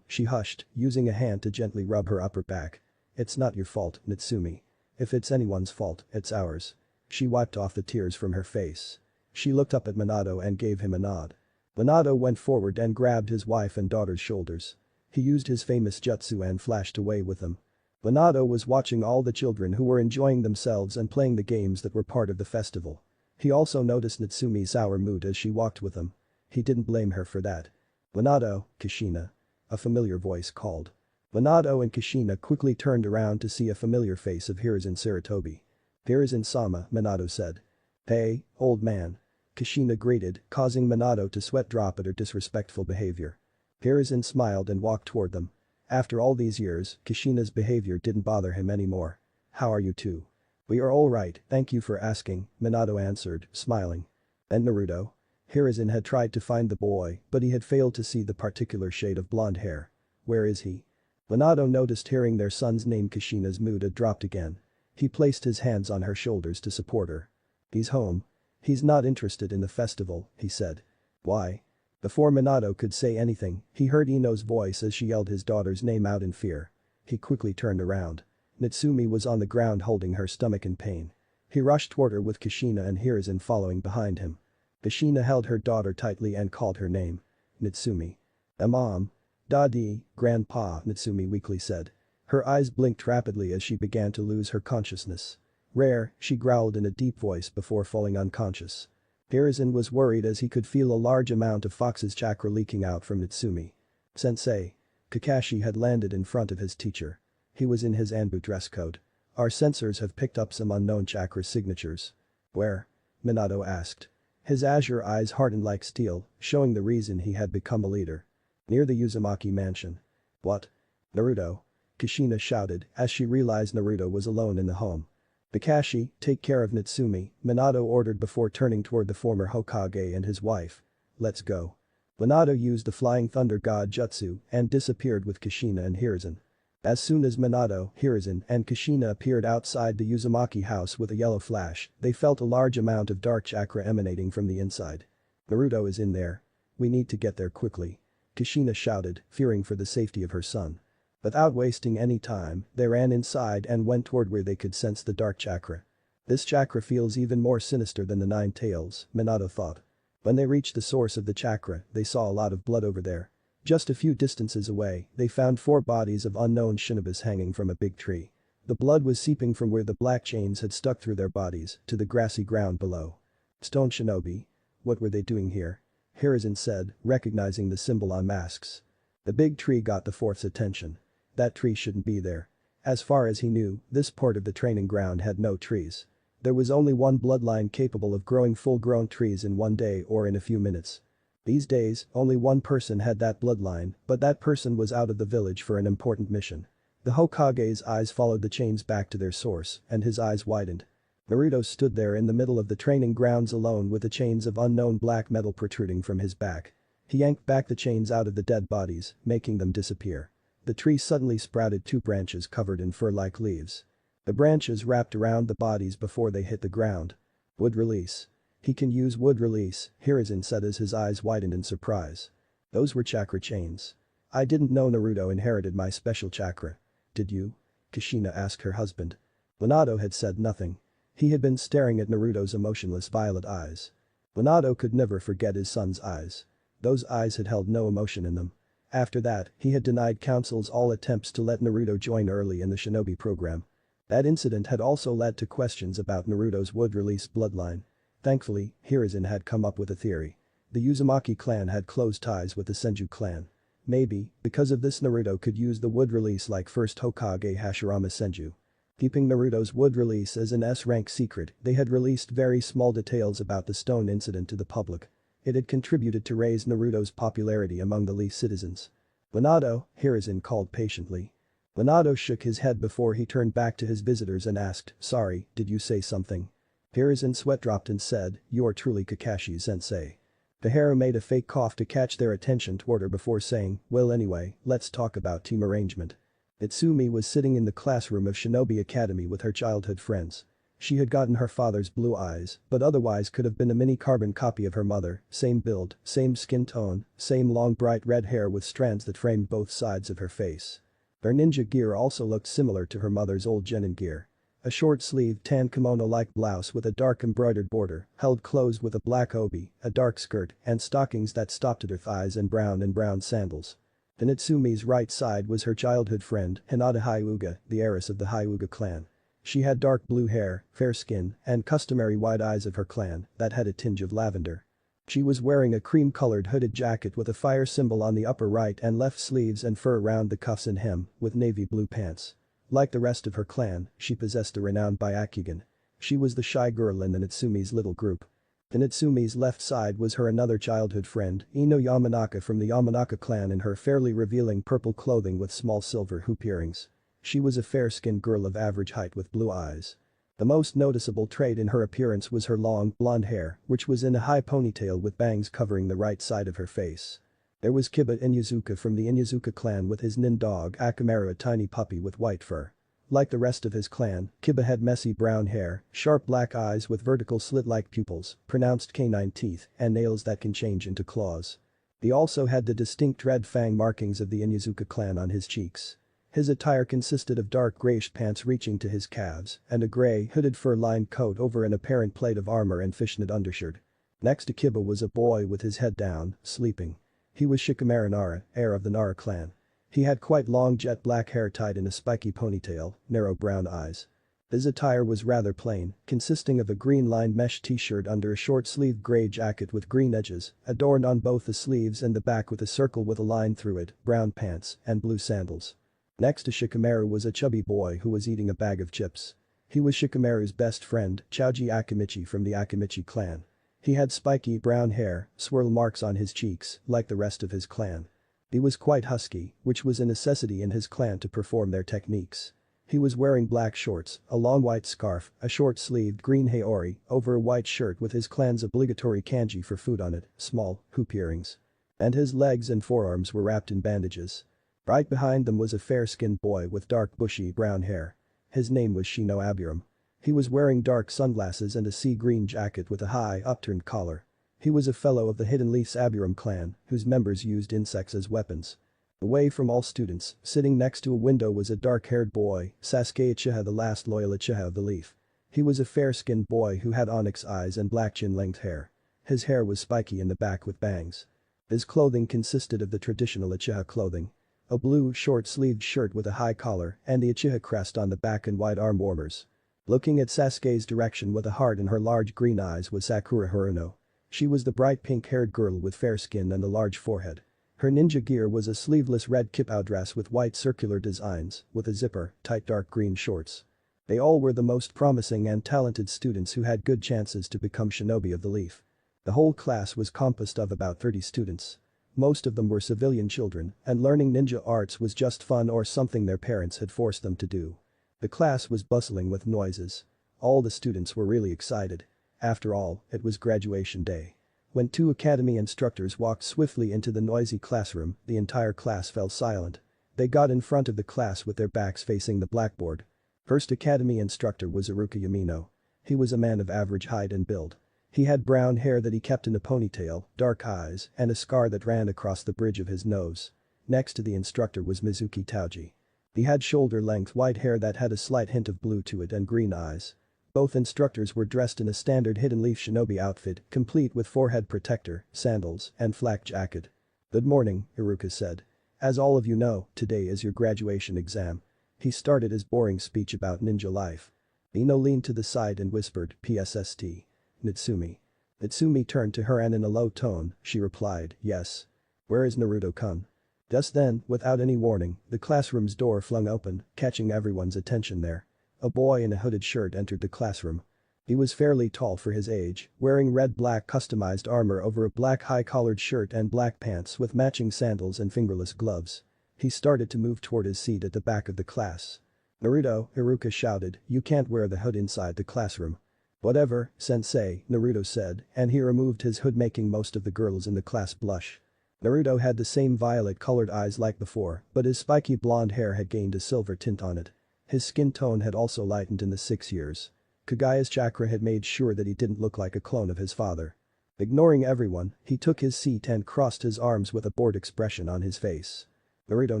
she hushed, using a hand to gently rub her upper back. It's not your fault, Natsumi. If it's anyone's fault, it's ours. She wiped off the tears from her face. She looked up at Minato and gave him a nod. Minato went forward and grabbed his wife and daughter's shoulders. He used his famous jutsu and flashed away with them. Minato was watching all the children who were enjoying themselves and playing the games that were part of the festival. He also noticed Natsumi's sour mood as she walked with him. He didn't blame her for that. Minato, Kushina. A familiar voice called. Minato and Kushina quickly turned around to see a familiar face of Hiruzen Sarutobi. Hiruzen-sama, Minato said. Hey, old man. Kushina greeted, causing Minato to sweat drop at her disrespectful behavior. Hiruzen smiled and walked toward them. After all these years, Kushina's behavior didn't bother him anymore. How are you two? We are all right, thank you for asking, Minato answered, smiling. And Naruto? Hiruzen had tried to find the boy, but he had failed to see the particular shade of blonde hair. Where is he? Minato noticed hearing their son's name. Kushina's mood had dropped again. He placed his hands on her shoulders to support her. He's home. He's not interested in the festival, he said. Why? Before Minato could say anything, he heard Ino's voice as she yelled his daughter's name out in fear. He quickly turned around. Natsumi was on the ground holding her stomach in pain. He rushed toward her with Kushina and Hiruzen following behind him. Kushina held her daughter tightly and called her name. Natsumi. Mom. Daddy, Grandpa, Natsumi weakly said. Her eyes blinked rapidly as she began to lose her consciousness. Rare, she growled in a deep voice before falling unconscious. Hiruzen was worried as he could feel a large amount of Fox's chakra leaking out from Natsumi. Sensei. Kakashi had landed in front of his teacher. He was in his Anbu dress code. Our sensors have picked up some unknown chakra signatures. Where? Minato asked. His azure eyes hardened like steel, showing the reason he had become a leader. Near the Uzumaki mansion. What? Naruto. Kushina shouted as she realized Naruto was alone in the home. Kakashi, take care of Natsumi, Minato ordered before turning toward the former Hokage and his wife. Let's go. Minato used the Flying Thunder God Jutsu and disappeared with Kushina and Hiruzen. As soon as Minato, Hiruzen, and Kushina appeared outside the Uzumaki house with a yellow flash, they felt a large amount of dark chakra emanating from the inside. Naruto is in there. We need to get there quickly. Kushina shouted, fearing for the safety of her son. Without wasting any time, they ran inside and went toward where they could sense the dark chakra. This chakra feels even more sinister than the Nine Tails, Minato thought. When they reached the source of the chakra, they saw a lot of blood over there. Just a few distances away, they found 4 bodies of unknown shinobis hanging from a big tree. The blood was seeping from where the black chains had stuck through their bodies to the grassy ground below. Stone shinobi? What were they doing here? Hiruzen said, recognizing the symbol on masks. The big tree got the fourth's attention. That tree shouldn't be there. As far as he knew, this part of the training ground had no trees. There was only one bloodline capable of growing full-grown trees in one day or in a few minutes. These days, only one person had that bloodline, but that person was out of the village for an important mission. The Hokage's eyes followed the chains back to their source, and his eyes widened. Naruto stood there in the middle of the training grounds alone with the chains of unknown black metal protruding from his back. He yanked back the chains out of the dead bodies, making them disappear. The tree suddenly sprouted two branches covered in fur-like leaves. The branches wrapped around the bodies before they hit the ground. Wood release. He can use wood release, Hiruzen said as his eyes widened in surprise. Those were chakra chains. I didn't know Naruto inherited my special chakra. Did you? Kushina asked her husband. Minato had said nothing. He had been staring at Naruto's emotionless violet eyes. Minato could never forget his son's eyes. Those eyes had held no emotion in them. After that, he had denied Council's all attempts to let Naruto join early in the shinobi program. That incident had also led to questions about Naruto's wood-release bloodline. Thankfully, Hiruzen had come up with a theory. The Uzumaki clan had close ties with the Senju clan. Maybe, because of this Naruto could use the wood release like first Hokage Hashirama Senju. Keeping Naruto's wood release as an S-rank secret, they had released very small details about the stone incident to the public. It had contributed to raise Naruto's popularity among the Lee citizens. Minato, Hiruzen called patiently. Minato shook his head before he turned back to his visitors and asked, "Sorry, did you say something?" Hiruzen's sweat dropped and said, "You are truly Kakashi-sensei." Taharu made a fake cough to catch their attention toward her before saying, "Well anyway, let's talk about team arrangement." Itsumi was sitting in the classroom of Shinobi Academy with her childhood friends. She had gotten her father's blue eyes, but otherwise could have been a mini carbon copy of her mother, same build, same skin tone, same long bright red hair with strands that framed both sides of her face. Her ninja gear also looked similar to her mother's old genin gear. A short-sleeved tan kimono-like blouse with a dark embroidered border, held closed with a black obi, a dark skirt, and stockings that stopped at her thighs and brown sandals. To Natsumi's right side was her childhood friend, Hinata Hyuga, the heiress of the Hyuga clan. She had dark blue hair, fair skin, and customary wide eyes of her clan that had a tinge of lavender. She was wearing a cream-colored hooded jacket with a fire symbol on the upper right and left sleeves and fur around the cuffs and hem, with navy blue pants. Like the rest of her clan, she possessed a renowned Byakugan. She was the shy girl in the Natsumi's little group. To Natsumi's left side was her another childhood friend, Ino Yamanaka from the Yamanaka clan in her fairly revealing purple clothing with small silver hoop earrings. She was a fair-skinned girl of average height with blue eyes. The most noticeable trait in her appearance was her long, blonde hair, which was in a high ponytail with bangs covering the right side of her face. There was Kiba Inyazuka from the Inyazuka clan with his nin dog Akamaru, a tiny puppy with white fur. Like the rest of his clan, Kiba had messy brown hair, sharp black eyes with vertical slit-like pupils, pronounced canine teeth, and nails that can change into claws. He also had the distinct red fang markings of the Inyazuka clan on his cheeks. His attire consisted of dark grayish pants reaching to his calves, and a gray, hooded fur-lined coat over an apparent plate of armor and fishnet undershirt. Next to Kiba was a boy with his head down, sleeping. He was Shikamaru Nara, heir of the Nara clan. He had quite long jet black hair tied in a spiky ponytail, narrow brown eyes. His attire was rather plain, consisting of a green-lined mesh t-shirt under a short-sleeved gray jacket with green edges, adorned on both the sleeves and the back with a circle with a line through it, brown pants, and blue sandals. Next to Shikamaru was a chubby boy who was eating a bag of chips. He was Shikamaru's best friend, Choji Akimichi from the Akimichi clan. He had spiky brown hair, swirl marks on his cheeks, like the rest of his clan. He was quite husky, which was a necessity in his clan to perform their techniques. He was wearing black shorts, a long white scarf, a short-sleeved green haori, over a white shirt with his clan's obligatory kanji for food on it, small, hoop earrings. And his legs and forearms were wrapped in bandages. Right behind them was a fair-skinned boy with dark bushy brown hair. His name was Shino Aburam. He was wearing dark sunglasses and a sea-green jacket with a high, upturned collar. He was a fellow of the Hidden Leaf's Aburam clan, whose members used insects as weapons. Away from all students, sitting next to a window was a dark-haired boy, Sasuke Uchiha, the last loyal Uchiha of the Leaf. He was a fair-skinned boy who had onyx eyes and black chin-length hair. His hair was spiky in the back with bangs. His clothing consisted of the traditional Uchiha clothing. A blue, short-sleeved shirt with a high collar and the Uchiha crest on the back and wide arm warmers. Looking at Sasuke's direction with a heart in her large green eyes was Sakura Haruno. She was the bright pink-haired girl with fair skin and a large forehead. Her ninja gear was a sleeveless red kipao dress with white circular designs, with a zipper, tight dark green shorts. They all were the most promising and talented students who had good chances to become shinobi of the leaf. The whole class was composed of about 30 students. Most of them were civilian children, and learning ninja arts was just fun or something their parents had forced them to do. The class was bustling with noises. All the students were really excited. After all, it was graduation day. When two academy instructors walked swiftly into the noisy classroom, the entire class fell silent. They got in front of the class with their backs facing the blackboard. First academy instructor was YamiNaruto. He was a man of average height and build. He had brown hair that he kept in a ponytail, dark eyes, and a scar that ran across the bridge of his nose. Next to the instructor was Mizuki Tauji. He had shoulder-length white hair that had a slight hint of blue to it and green eyes. Both instructors were dressed in a standard hidden leaf shinobi outfit, complete with forehead protector, sandals, and flak jacket. "Good morning," Iruka said. "As all of you know, today is your graduation exam." He started his boring speech about ninja life. Ino leaned to the side and whispered, "PSST. Natsumi." Natsumi turned to her and in a low tone, she replied, "Yes. Where is Naruto-kun?" Just then, without any warning, the classroom's door flung open, catching everyone's attention there. A boy in a hooded shirt entered the classroom. He was fairly tall for his age, wearing red-black customized armor over a black high-collared shirt and black pants with matching sandals and fingerless gloves. He started to move toward his seat at the back of the class. "Naruto," Iruka shouted, "you can't wear the hood inside the classroom." "Whatever, sensei," Naruto said, and he removed his hood making most of the girls in the class blush. Naruto had the same violet-colored eyes like before, but his spiky blonde hair had gained a silver tint on it. His skin tone had also lightened in the 6 years. Kaguya's chakra had made sure that he didn't look like a clone of his father. Ignoring everyone, he took his seat and crossed his arms with a bored expression on his face. "Naruto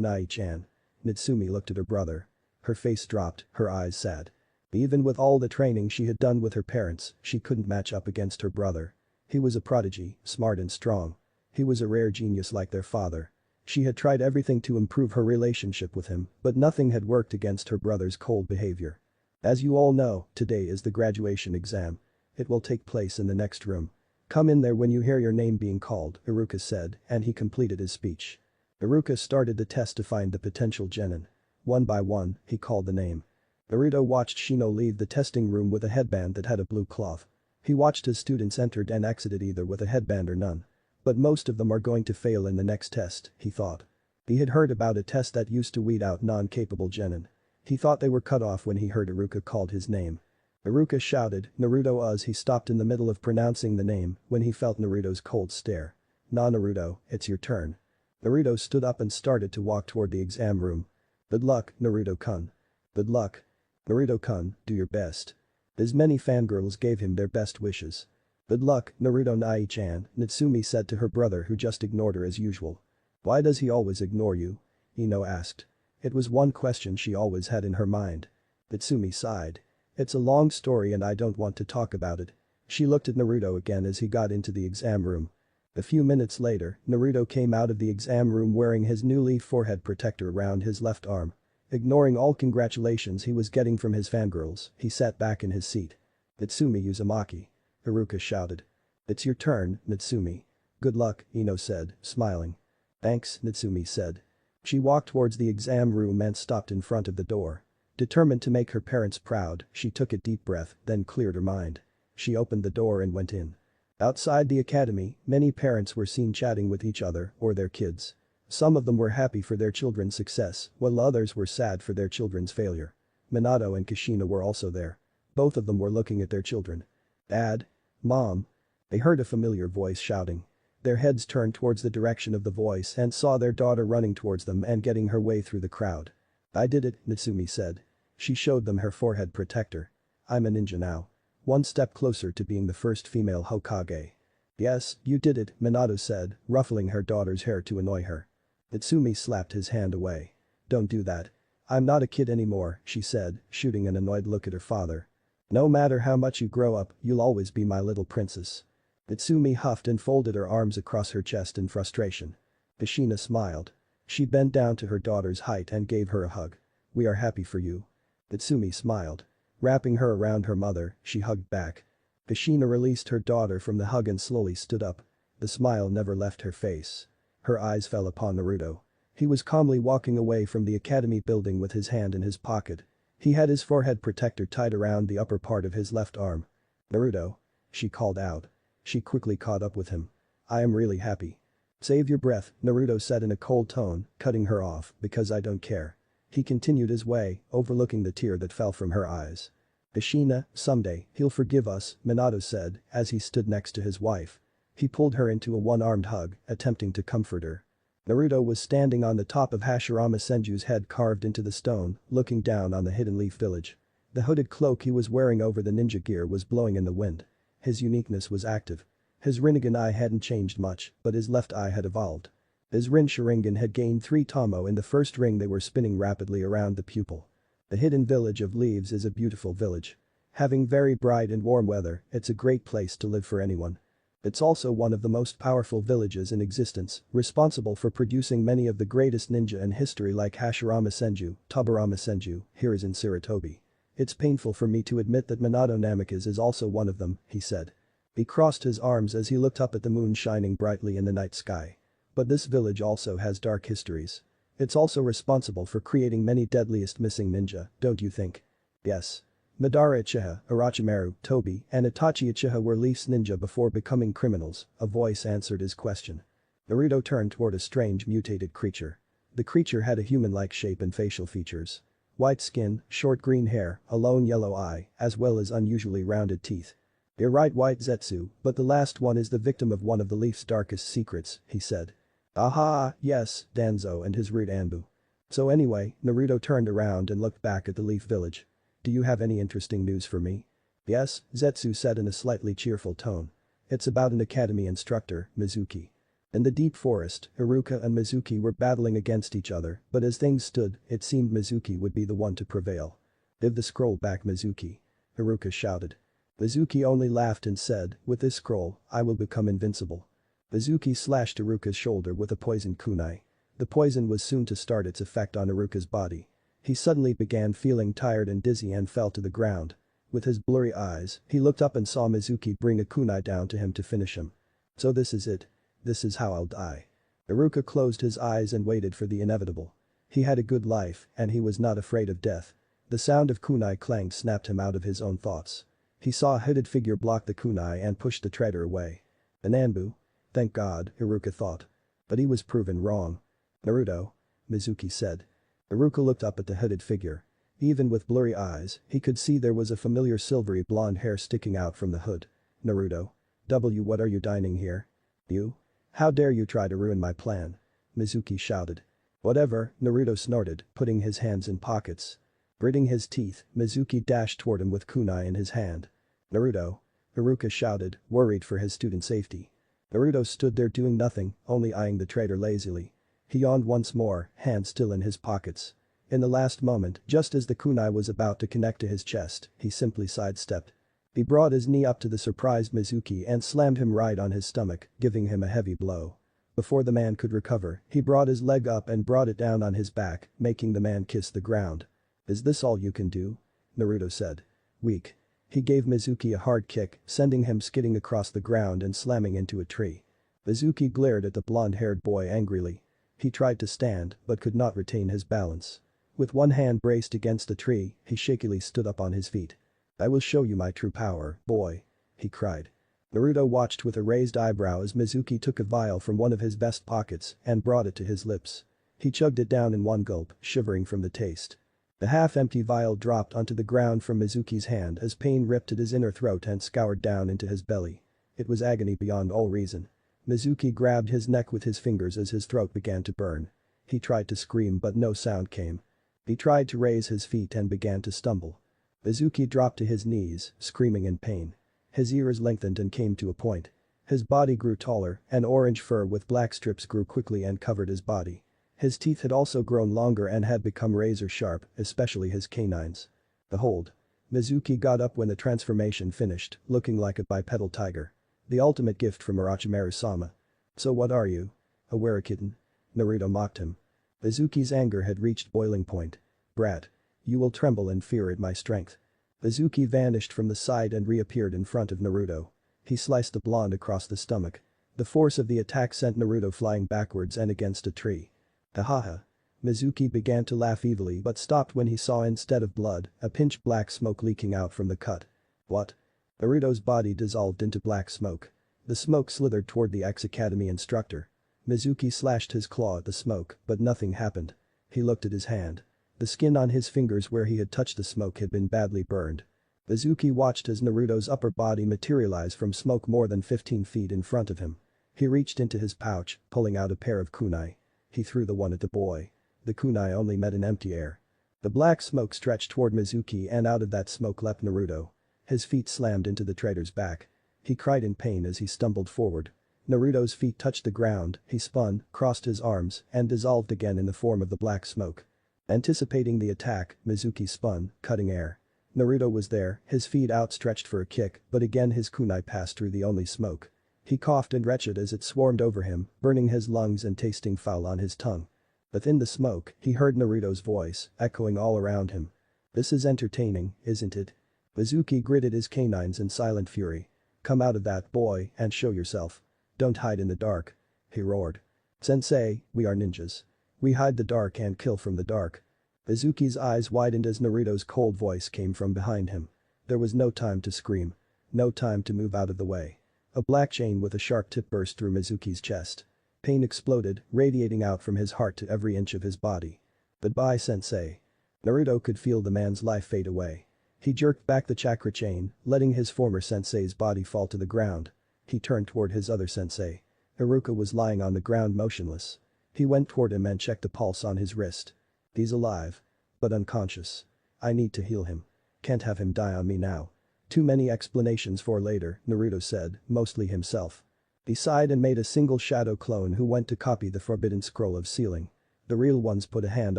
Nai-chan." Natsumi looked at her brother. Her face dropped, her eyes sad. Even with all the training she had done with her parents, she couldn't match up against her brother. He was a prodigy, smart and strong. He was a rare genius like their father. She had tried everything to improve her relationship with him, but nothing had worked against her brother's cold behavior. "As you all know, today is the graduation exam. It will take place in the next room. Come in there when you hear your name being called," Iruka said, and he completed his speech. Iruka started the test to find the potential genin. One by one, he called the name. Naruto watched Shino leave the testing room with a headband that had a blue cloth. He watched his students entered and exited either with a headband or none. But most of them are going to fail in the next test, he thought. He had heard about a test that used to weed out non-capable genin. He thought they were cut off when he heard Iruka called his name. Iruka shouted, "Naruto" as he stopped in the middle of pronouncing the name when he felt Naruto's cold stare. "Nah Naruto, it's your turn." Naruto stood up and started to walk toward the exam room. "Good luck, Naruto-kun." "Good luck. Naruto-kun, do your best." As many fangirls gave him their best wishes. "Good luck, Naruto Nai-chan," Natsumi said to her brother who just ignored her as usual. "Why does he always ignore you?" Ino asked. It was one question she always had in her mind. Natsumi sighed. "It's a long story and I don't want to talk about it." She looked at Naruto again as he got into the exam room. A few minutes later, Naruto came out of the exam room wearing his new leaf forehead protector around his left arm. Ignoring all congratulations he was getting from his fangirls, he sat back in his seat. "Natsumi Uzumaki." Iruka shouted. "It's your turn, Natsumi." "Good luck," Ino said, smiling. "Thanks," Natsumi said. She walked towards the exam room and stopped in front of the door. Determined to make her parents proud, she took a deep breath, then cleared her mind. She opened the door and went in. Outside the academy, many parents were seen chatting with each other or their kids. Some of them were happy for their children's success, while others were sad for their children's failure. Minato and Kushina were also there. Both of them were looking at their children. "Dad? Mom?" They heard a familiar voice shouting. Their heads turned towards the direction of the voice and saw their daughter running towards them and getting her way through the crowd. "I did it," Natsumi said. She showed them her forehead protector. "I'm a ninja now. One step closer to being the first female Hokage." "Yes, you did it," Minato said, ruffling her daughter's hair to annoy her. Natsumi slapped his hand away. "Don't do that. I'm not a kid anymore," she said, shooting an annoyed look at her father. "No matter how much you grow up, you'll always be my little princess." Natsumi huffed and folded her arms across her chest in frustration. Kushina smiled. She bent down to her daughter's height and gave her a hug. "We are happy for you." Natsumi smiled. Wrapping her around her mother, she hugged back. Kushina released her daughter from the hug and slowly stood up. The smile never left her face. Her eyes fell upon Naruto. He was calmly walking away from the academy building with his hand in his pocket. He had his forehead protector tied around the upper part of his left arm. "Naruto," she called out. She quickly caught up with him. "I am really happy." "Save your breath," Naruto said in a cold tone, cutting her off, "because I don't care." He continued his way, overlooking the tear that fell from her eyes. "Ashina, someday, he'll forgive us," Minato said, as he stood next to his wife. He pulled her into a one-armed hug, attempting to comfort her. Naruto was standing on the top of Hashirama Senju's head carved into the stone, looking down on the Hidden Leaf Village. The hooded cloak he was wearing over the ninja gear was blowing in the wind. His uniqueness was active. His Rinnegan eye hadn't changed much, but his left eye had evolved. His Rin Sharingan had gained 3 Tomo in the first ring they were spinning rapidly around the pupil. The Hidden Village of Leaves is a beautiful village. Having very bright and warm weather, it's a great place to live for anyone. It's also one of the most powerful villages in existence, responsible for producing many of the greatest ninja in history like Hashirama Senju, Tobirama Senju, Hiruzen Sarutobi. "It's painful for me to admit that Minato Namikaze is also one of them," he said. He crossed his arms as he looked up at the moon shining brightly in the night sky. "But this village also has dark histories. It's also responsible for creating many deadliest missing ninja, don't you think?" "Yes. Madara Uchiha, Orochimaru, Tobi, and Itachi Uchiha were Leaf's ninja before becoming criminals," a voice answered his question. Naruto turned toward a strange mutated creature. The creature had a human-like shape and facial features. White skin, short green hair, a lone yellow eye, as well as unusually rounded teeth. "You're right, White Zetsu, but the last one is the victim of one of the Leaf's darkest secrets," he said. "Aha, yes, Danzo and his rude Anbu." So anyway, Naruto turned around and looked back at the Leaf Village. "Do you have any interesting news for me?" "Yes," Zetsu said in a slightly cheerful tone. "It's about an academy instructor, Mizuki." In the deep forest, Iruka and Mizuki were battling against each other, but as things stood, it seemed Mizuki would be the one to prevail. "Give the scroll back, Mizuki," Iruka shouted. Mizuki only laughed and said, "With this scroll, I will become invincible." Mizuki slashed Iruka's shoulder with a poisoned kunai. The poison was soon to start its effect on Iruka's body. He suddenly began feeling tired and dizzy and fell to the ground. With his blurry eyes, he looked up and saw Mizuki bring a kunai down to him to finish him. "So this is it. This is how I'll die." Iruka closed his eyes and waited for the inevitable. He had a good life, and he was not afraid of death. The sound of kunai clang snapped him out of his own thoughts. He saw a hooded figure block the kunai and push the traitor away. An Anbu? Thank God, Iruka thought. But he was proven wrong. "Naruto," Mizuki said. Iruka looked up at the hooded figure. Even with blurry eyes, he could see there was a familiar silvery blonde hair sticking out from the hood. "Naruto. What are you dining here? You? How dare you try to ruin my plan?" Mizuki shouted. "Whatever," Naruto snorted, putting his hands in pockets. Gritting his teeth, Mizuki dashed toward him with kunai in his hand. "Naruto," Iruka shouted, worried for his student's safety. Naruto stood there doing nothing, only eyeing the traitor lazily. He yawned once more, hands still in his pockets. In the last moment, just as the kunai was about to connect to his chest, he simply sidestepped. He brought his knee up to the surprised Mizuki and slammed him right on his stomach, giving him a heavy blow. Before the man could recover, he brought his leg up and brought it down on his back, making the man kiss the ground. "Is this all you can do?" Naruto said. "Weak." He gave Mizuki a hard kick, sending him skidding across the ground and slamming into a tree. Mizuki glared at the blonde-haired boy angrily. He tried to stand, but could not retain his balance. With one hand braced against a tree, he shakily stood up on his feet. "I will show you my true power, boy," he cried. Naruto watched with a raised eyebrow as Mizuki took a vial from one of his vest pockets and brought it to his lips. He chugged it down in one gulp, shivering from the taste. The half-empty vial dropped onto the ground from Mizuki's hand as pain ripped at his inner throat and scoured down into his belly. It was agony beyond all reason. Mizuki grabbed his neck with his fingers as his throat began to burn. He tried to scream but no sound came. He tried to raise his feet and began to stumble. Mizuki dropped to his knees, screaming in pain. His ears lengthened and came to a point. His body grew taller, and orange fur with black strips grew quickly and covered his body. His teeth had also grown longer and had become razor sharp, especially his canines. Behold. Mizuki got up when the transformation finished, looking like a bipedal tiger. The ultimate gift from Orochimaru-sama. "So what are you? A werekitten?" Naruto mocked him. Mizuki's anger had reached boiling point. "Brat. You will tremble in fear at my strength." Mizuki vanished from the side and reappeared in front of Naruto. He sliced the blonde across the stomach. The force of the attack sent Naruto flying backwards and against a tree. Hahaha. Mizuki began to laugh evilly but stopped when he saw instead of blood, a pinch black smoke leaking out from the cut. What? Naruto's body dissolved into black smoke. The smoke slithered toward the ex-academy instructor. Mizuki slashed his claw at the smoke, but nothing happened. He looked at his hand. The skin on his fingers where he had touched the smoke had been badly burned. Mizuki watched as Naruto's upper body materialize from smoke more than 15 feet in front of him. He reached into his pouch, pulling out a pair of kunai. He threw the one at the boy. The kunai only met an empty air. The black smoke stretched toward Mizuki and out of that smoke leapt Naruto. His feet slammed into the traitor's back. He cried in pain as he stumbled forward. Naruto's feet touched the ground, he spun, crossed his arms, and dissolved again in the form of the black smoke. Anticipating the attack, Mizuki spun, cutting air. Naruto was there, his feet outstretched for a kick, but again his kunai passed through the only smoke. He coughed and retched as it swarmed over him, burning his lungs and tasting foul on his tongue. Within the smoke, he heard Naruto's voice, echoing all around him. "This is entertaining, isn't it?" Mizuki gritted his canines in silent fury. "Come out of that, boy, and show yourself. Don't hide in the dark," he roared. "Sensei, we are ninjas. We hide the dark and kill from the dark." Mizuki's eyes widened as Naruto's cold voice came from behind him. There was no time to scream. No time to move out of the way. A black chain with a sharp tip burst through Mizuki's chest. Pain exploded, radiating out from his heart to every inch of his body. "Goodbye, sensei." Naruto could feel the man's life fade away. He jerked back the chakra chain, letting his former sensei's body fall to the ground. He turned toward his other sensei. Iruka was lying on the ground motionless. He went toward him and checked the pulse on his wrist. "He's alive. But unconscious. I need to heal him. Can't have him die on me now." "Too many explanations for later," Naruto said, mostly himself. He sighed and made a single shadow clone who went to copy the forbidden scroll of sealing. The real ones put a hand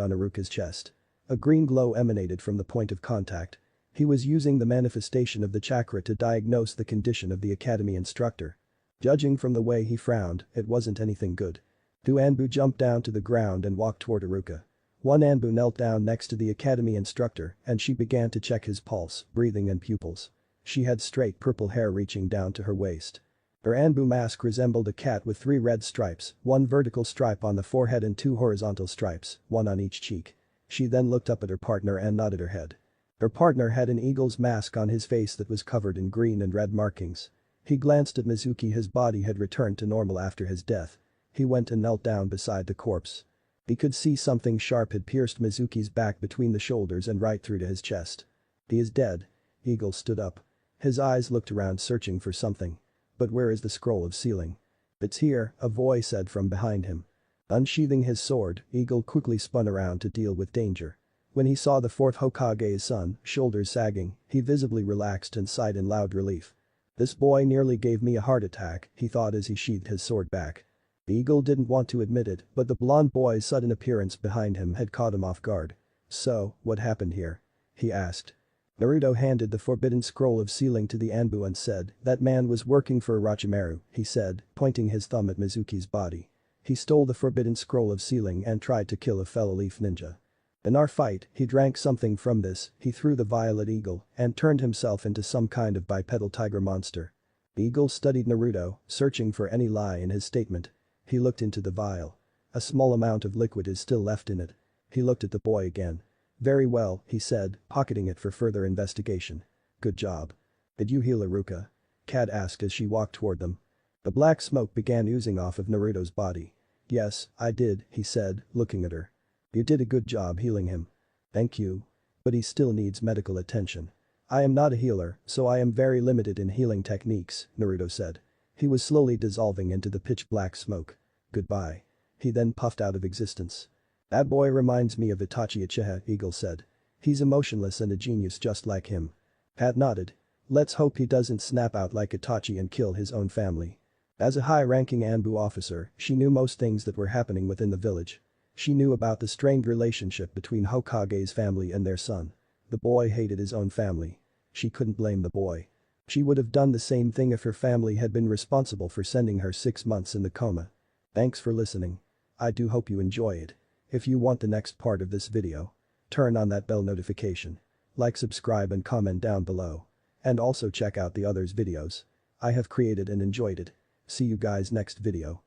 on Iruka's chest. A green glow emanated from the point of contact. He was using the manifestation of the chakra to diagnose the condition of the academy instructor. Judging from the way he frowned, it wasn't anything good. Two Anbu jumped down to the ground and walked toward Iruka. One Anbu knelt down next to the academy instructor and she began to check his pulse, breathing and pupils. She had straight purple hair reaching down to her waist. Her Anbu mask resembled a cat with 3 red stripes, 1 vertical stripe on the forehead and 2 horizontal stripes, 1 on each cheek. She then looked up at her partner and nodded her head. Her partner had an eagle's mask on his face that was covered in green and red markings. He glanced at Mizuki. His body had returned to normal after his death. He went and knelt down beside the corpse. He could see something sharp had pierced Mizuki's back between the shoulders and right through to his chest. "He is dead." Eagle stood up. His eyes looked around searching for something. "But where is the scroll of sealing?" "It's here," a voice said from behind him. Unsheathing his sword, Eagle quickly spun around to deal with danger. When he saw the 4th Hokage's son, shoulders sagging, he visibly relaxed and sighed in loud relief. "This boy nearly gave me a heart attack," he thought as he sheathed his sword back. The Eagle didn't want to admit it, but the blonde boy's sudden appearance behind him had caught him off guard. "So, what happened here?" he asked. Naruto handed the forbidden scroll of sealing to the Anbu and said, "That man was working for Orochimaru," he said, pointing his thumb at Mizuki's body. "He stole the forbidden scroll of sealing and tried to kill a fellow leaf ninja. In our fight, he drank something from this, he threw the vial at Eagle, and turned himself into some kind of bipedal tiger monster." The Eagle studied Naruto, searching for any lie in his statement. He looked into the vial. "A small amount of liquid is still left in it." He looked at the boy again. "Very well," he said, pocketing it for further investigation. "Good job." "Did you heal Iruka?" Kat asked as she walked toward them. The black smoke began oozing off of Naruto's body. "Yes, I did," he said, looking at her. "You did a good job healing him." "Thank you. But he still needs medical attention." "I am not a healer, so I am very limited in healing techniques," Naruto said. He was slowly dissolving into the pitch black smoke. "Goodbye." He then puffed out of existence. "That boy reminds me of Itachi Uchiha," Eagle said. "He's emotionless and a genius just like him." Pat nodded. "Let's hope he doesn't snap out like Itachi and kill his own family." As a high-ranking Anbu officer, she knew most things that were happening within the village. She knew about the strained relationship between Hokage's family and their son. The boy hated his own family. She couldn't blame the boy. She would have done the same thing if her family had been responsible for sending her 6 months in the coma. Thanks for listening. I do hope you enjoy it. If you want the next part of this video, turn on that bell notification. Like, subscribe and comment down below. And also check out the others videos I have created and enjoyed it. See you guys next video.